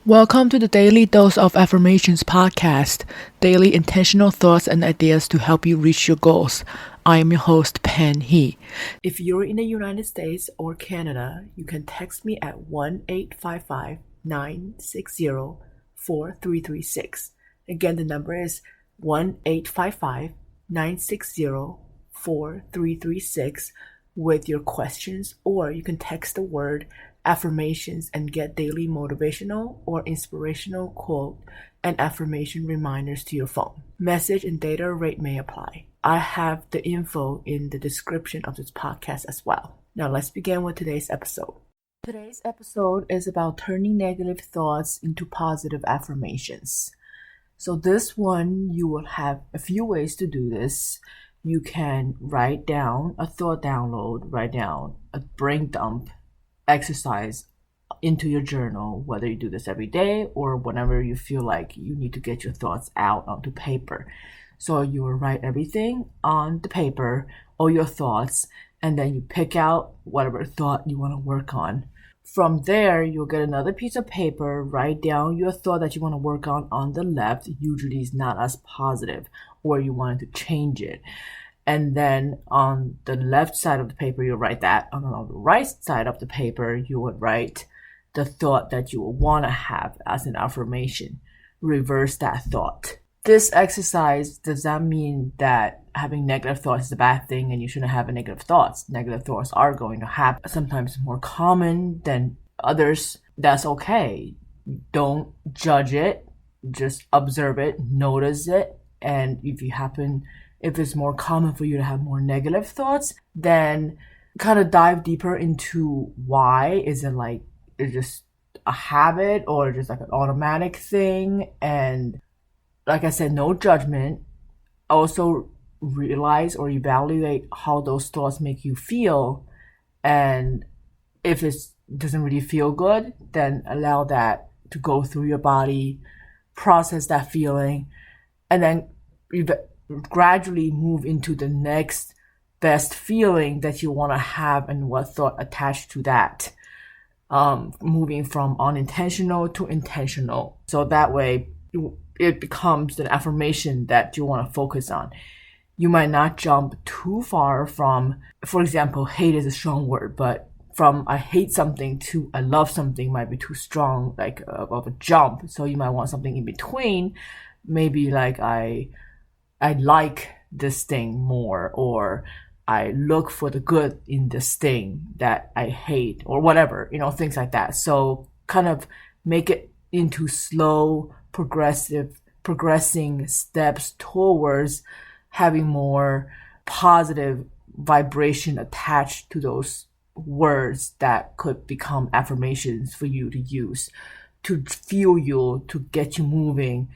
Welcome to the Daily Dose of Affirmations podcast, daily intentional thoughts and ideas to help you reach your goals. I am your host, Pen He. If you're in the United States or Canada, you can text me at 1-855-960-4336. Again, the number is 1-855-960-4336 with your questions, or you can text the word affirmations and get daily motivational or inspirational quote and affirmation reminders to your phone. Message and data rate may apply. I have the info in the description of this podcast as well. Now let's begin with today's episode. Today's episode is about turning negative thoughts into positive affirmations. So this one, you will have a few ways to do this. You can write down a thought download, write down a brain dump exercise into your journal, whether you do this every day or whenever you feel like you need to get your thoughts out onto paper. So you will write everything on the paper, all your thoughts, and then you pick out whatever thought you want to work on. From there, you'll get another piece of paper, write down your thought that you want to work on the left. Usually it's not as positive, or you want to change it. And then on the left side of the paper, you'll write that. On the right side of the paper, you would write the thought that you will want to have as an affirmation. Reverse that thought. This exercise does not mean that having negative thoughts is a bad thing and you shouldn't have negative thoughts. Negative thoughts are going to happen, sometimes more common than others. That's okay. Don't judge it. Just observe it, notice it. And if it's more common for you to have more negative thoughts, then kind of dive deeper into why. Is it just a habit or just like an automatic thing? And like I said, no judgment. Also realize or evaluate how those thoughts make you feel. And if it doesn't really feel good, then allow that to go through your body, process that feeling, and then gradually move into the next best feeling that you want to have and what thought attached to that. Moving from unintentional to intentional. So that way it becomes an affirmation that you want to focus on. You might not jump too far from, for example, hate is a strong word, but from I hate something to I love something might be too strong, like of a jump. So you might want something in between. Maybe like I like this thing more, or I look for the good in this thing that I hate, or whatever, things like that. So kind of make it into slow, progressing steps towards having more positive vibration attached to those words that could become affirmations for you to use to fuel you, to get you moving,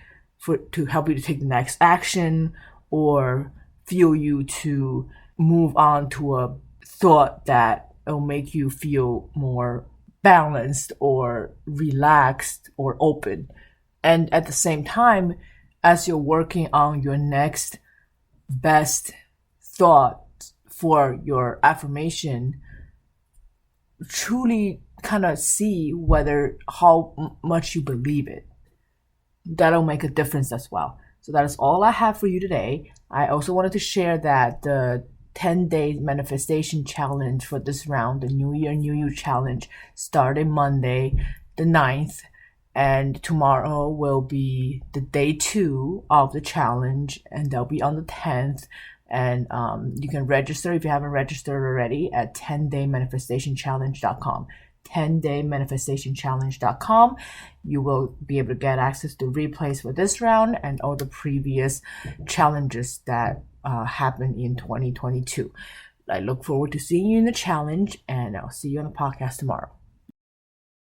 to help you to take the next action, or fuel you to move on to a thought that will make you feel more balanced or relaxed or open. And at the same time, as you're working on your next best thought for your affirmation, truly kind of see how much you believe it. That'll make a difference as well. So that is all I have for you today. I also wanted to share that the 10-day manifestation challenge for this round, the New Year, New You challenge, started Monday, the 9th. And tomorrow will be the day 2 of the challenge, and they'll be on the 10th. And you can register if you haven't registered already at 10daymanifestationchallenge.com. 10daymanifestationchallenge.com. You will be able to get access to replays for this round and all the previous challenges that happened in 2022. I look forward to seeing you in the challenge, and I'll see you on the podcast tomorrow.